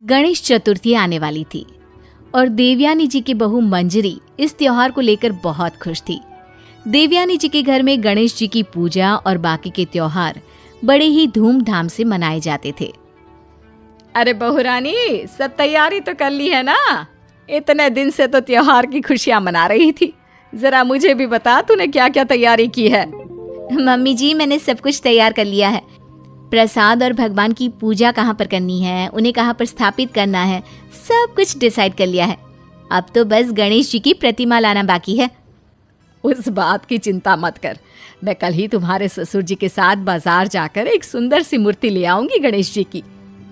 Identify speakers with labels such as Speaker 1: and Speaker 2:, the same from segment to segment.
Speaker 1: गणेश चतुर्थी आने वाली थी और देवयानी जी की बहू मंजरी इस त्योहार को लेकर बहुत खुश थी। देवयानी जी के घर में गणेश जी की पूजा और बाकी के त्योहार बड़े ही धूमधाम से मनाए जाते थे।
Speaker 2: अरे बहू रानी, सब तैयारी तो कर ली है ना? इतने दिन से तो त्योहार की खुशियां मना रही थी। जरा मुझे भी बता, तूने क्या क्या तैयारी की है?
Speaker 1: मम्मी जी, मैंने सब कुछ तैयार कर लिया है। प्रसाद और भगवान की पूजा कहाँ पर करनी है, उन्हें कहाँ पर स्थापित करना है, सब कुछ डिसाइड कर लिया है। अब तो बस गणेश जी की प्रतिमा लाना बाकी है।
Speaker 2: उस बात की चिंता मत कर, मैं कल ही तुम्हारे ससुर जी के साथ बाजार जाकर एक सुंदर सी मूर्ति ले आऊंगी गणेश जी की।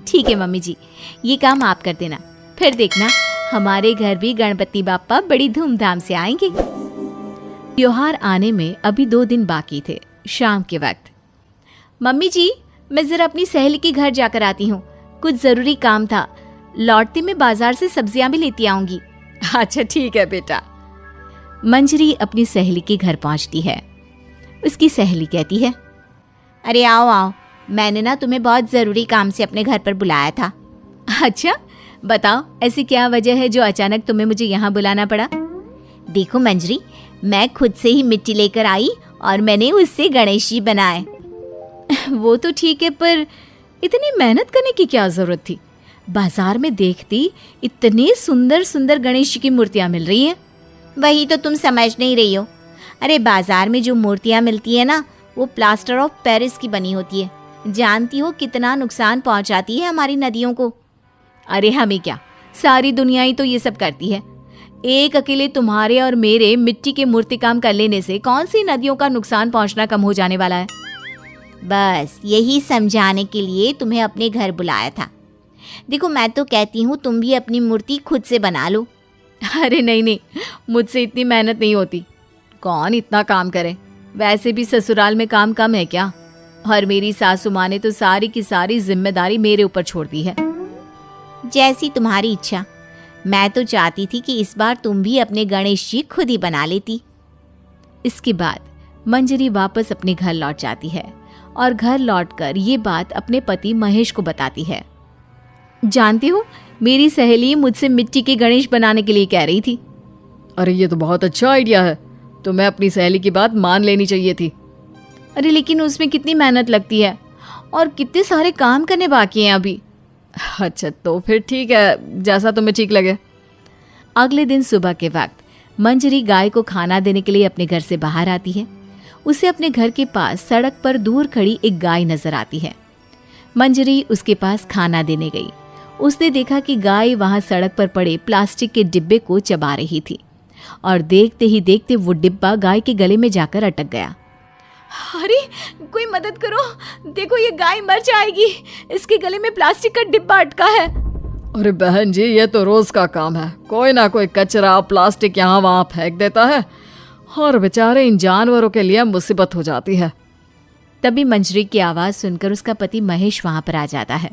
Speaker 1: ठीक है मम्मी जी, ये काम आप कर देना। फिर देखना, हमारे घर भी गणपति बाप्पा बड़ी धूमधाम से आएंगे। त्योहार आने में अभी 2 दिन बाकी थे। शाम के वक्त, मम्मी जी, मैं जरा अपनी सहेली के घर जाकर आती हूँ, कुछ जरूरी काम था। लौटते में बाजार से सब्जियां भी लेती आऊंगी।
Speaker 2: अच्छा ठीक है बेटा।
Speaker 1: मंजरी अपनी सहेली के घर पहुंचती है। उसकी सहेली कहती है, अरे आओ आओ, मैंने ना तुम्हें बहुत जरूरी काम से अपने घर पर बुलाया था। अच्छा बताओ, ऐसी क्या वजह है जो अचानक तुम्हें मुझे यहाँ बुलाना पड़ा? देखो मंजरी, मैं खुद से ही मिट्टी लेकर आई और मैंने उससे गणेश जी बनाए। वो तो ठीक है, पर इतनी मेहनत करने की क्या जरूरत थी? बाजार में देखती इतने सुंदर सुंदर गणेश जी की मूर्तियां मिल रही हैं। वही तो तुम समझ नहीं रही हो। अरे बाजार में जो मूर्तियां मिलती है ना, वो प्लास्टर ऑफ पेरिस की बनी होती है। जानती हो कितना नुकसान पहुंचाती है हमारी नदियों को। अरे हमें क्या, सारी दुनिया ही तो ये सब करती है। एक अकेले तुम्हारे और मेरे मिट्टी के मूर्ति काम कर लेने से कौन सी नदियों का नुकसान पहुंचना कम हो जाने वाला है? बस यही समझाने के लिए तुम्हें अपने घर बुलाया था। देखो, मैं तो कहती हूँ तुम भी अपनी मूर्ति खुद से बना लो। अरे नहीं नहीं, मुझसे इतनी मेहनत नहीं होती। कौन इतना काम करे? वैसे भी ससुराल में काम कम है क्या? और मेरी सासू माँ ने तो सारी की सारी जिम्मेदारी मेरे ऊपर छोड़ दी है। जैसी तुम्हारी इच्छा। मैं तो चाहती थी कि इस बार तुम भी अपने गणेश जी खुद ही बना लेती। इसके बाद मंजरी वापस अपने घर लौट जाती है और घर लौटकर ये बात अपने पति महेश को बताती है। जानती हो, मेरी सहेली मुझसे मिट्टी के गणेश बनाने के लिए कह रही थी।
Speaker 2: अरे ये तो बहुत अच्छा आइडिया है, तुम्हें अपनी सहेली की बात मान लेनी चाहिए थी।
Speaker 1: अरे लेकिन उसमें कितनी मेहनत लगती है और कितने सारे काम करने बाकी हैं अभी।
Speaker 2: अच्छा तो फिर ठीक है, जैसा तुम्हें ठीक लगे।
Speaker 1: अगले दिन सुबह के वक्त मंजरी गाय को खाना देने के लिए अपने घर से बाहर आती है। उसे अपने घर के पास सड़क पर दूर खड़ी एक गाय नजर आती है। मंजरी उसके पास खाना देने गई। उसने देखा कि गाय वहां सड़क पर पड़े प्लास्टिक के डिब्बे को चबा रही थी और देखते ही देखते वो डिब्बा गाय के गले में जाकर अटक गया। अरे कोई मदद करो, देखो ये गाय मर जाएगी, इसके गले में प्लास्टिक का डिब्बा अटका है।
Speaker 2: अरे बहन जी, ये तो रोज का काम है। कोई ना कोई कचरा प्लास्टिक यहाँ वहाँ फेंक देता है और बेचारे इन जानवरों के लिए मुसीबत हो जाती है।
Speaker 1: तभी मंजरी की आवाज सुनकर उसका पति महेश वहां पर आ जाता है।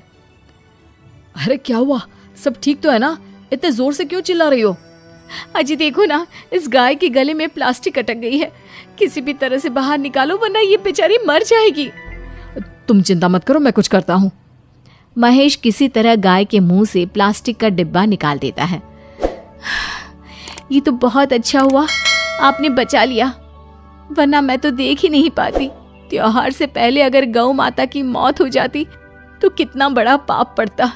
Speaker 2: अरे क्या हुआ, सब ठीक तो है ना? इतने जोर से क्यों चिल्ला रही हो?
Speaker 1: अजी देखो ना, इस गाय के गले में प्लास्टिक अटक गई है। किसी भी तरह से बाहर निकालो, वरना ये बेचारी मर जाएगी।
Speaker 2: तुम चिंता मत करो, मैं कुछ करता हूँ।
Speaker 1: महेश किसी तरह गाय के मुंह से प्लास्टिक का डिब्बा निकाल देता है। ये तो बहुत अच्छा हुआ, आपने बचा लिया, वरना मैं तो देख ही नहीं पाती। त्योहार से पहले अगर गौ माता की मौत हो जाती तो कितना बड़ा पाप पड़ता।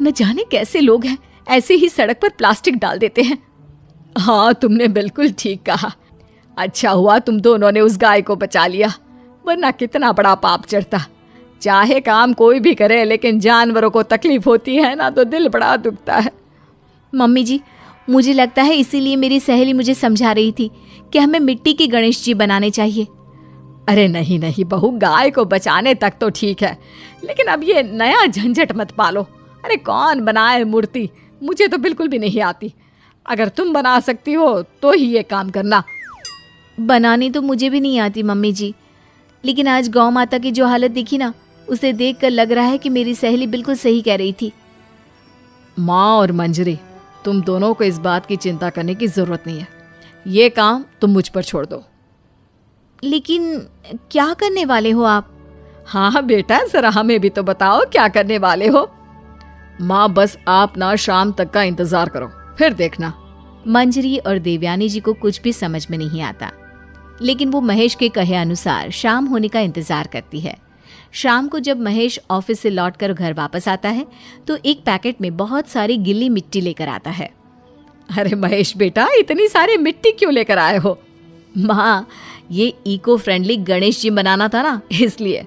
Speaker 1: न जाने कैसे लोग हैं, ऐसे ही सड़क पर प्लास्टिक डाल देते हैं।
Speaker 2: हाँ, तुमने बिल्कुल ठीक कहा। अच्छा हुआ तुम दोनों ने उस गाय को बचा लिया, वरना कितना बड़ा पाप चढ़ता। चाहे काम कोई भी करे, लेकिन जानवरों को तकलीफ होती है ना, तो दिल बड़ा दुखता है।
Speaker 1: मम्मी जी, मुझे लगता है इसीलिए मेरी सहेली मुझे समझा रही थी कि हमें मिट्टी के गणेश जी बनाने चाहिए।
Speaker 2: अरे नहीं नहीं बहू, गाय को बचाने तक तो ठीक है, लेकिन अब ये नया झंझट मत पालो। अरे कौन बनाए मूर्ति, मुझे तो बिल्कुल भी नहीं आती। अगर तुम बना सकती हो तो ही ये काम करना।
Speaker 1: बनानी तो मुझे भी नहीं आती मम्मी जी, लेकिन आज गौ माता की जो हालत देखी ना, उसे देखकर लग रहा है कि मेरी सहेली बिल्कुल सही कह रही थी।
Speaker 2: माँ और मंजरी, तुम दोनों को इस बात की चिंता करने की जरूरत नहीं है। ये काम तुम मुझ पर छोड़ दो।
Speaker 1: लेकिन क्या करने वाले हो आप?
Speaker 2: हाँ बेटा, जरा हमें भी तो बताओ क्या करने वाले हो। माँ बस आप ना शाम तक का इंतजार करो, फिर देखना।
Speaker 1: मंजरी और देवयानी जी को कुछ भी समझ में नहीं आता, लेकिन वो महेश के कहे अनुसार शाम होने का इंतजार करती है। शाम को जब महेश ऑफिस से लौटकर घर वापस आता है तो एक पैकेट में बहुत सारी गिल्ली मिट्टी लेकर आता है।
Speaker 2: अरे महेश बेटा, इतनी सारी मिट्टी क्यों लेकर आए हो?
Speaker 1: माँ, ये इको फ्रेंडली गणेश जी बनाना था ना, इसलिए।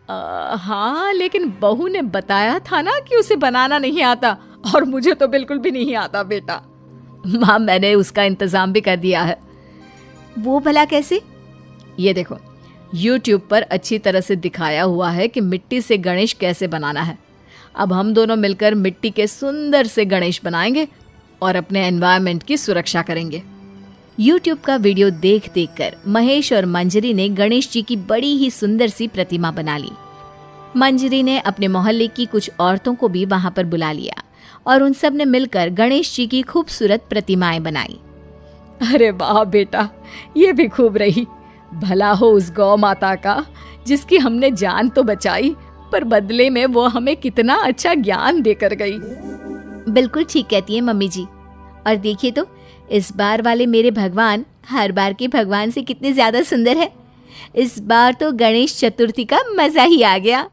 Speaker 2: हाँ, लेकिन बहू ने बताया था ना कि उसे बनाना नहीं आता, और मुझे तो बिल्कुल भी नहीं आता बेटा।
Speaker 1: माँ, मैंने उसका इंतजाम भी कर दिया है। वो भला कैसे?
Speaker 2: ये देखो, YouTube पर अच्छी तरह से दिखाया हुआ है कि मिट्टी से गणेश कैसे बनाना है। अब हम दोनों मिलकर मिट्टी के सुंदर से गणेश बनाएंगे और अपने एनवायरनमेंट की सुरक्षा करेंगे।
Speaker 1: YouTube का वीडियो देख देख कर महेश और मंजरी ने गणेश जी की बड़ी ही सुंदर सी प्रतिमा बना ली। मंजरी ने अपने मोहल्ले की कुछ औरतों को भी वहां पर बुला लिया और उन सब ने मिलकर गणेश जी की खूबसूरत प्रतिमाएं बनाई।
Speaker 2: अरे वाह बेटा, ये भी खूब रही। भला हो उस गौ माता का, जिसकी हमने जान तो बचाई, पर बदले में वो हमें कितना अच्छा ज्ञान देकर गई।
Speaker 1: बिल्कुल ठीक कहती है मम्मी जी। और देखिए तो, इस बार वाले मेरे भगवान हर बार के भगवान से कितने ज्यादा सुंदर है। इस बार तो गणेश चतुर्थी का मजा ही आ गया।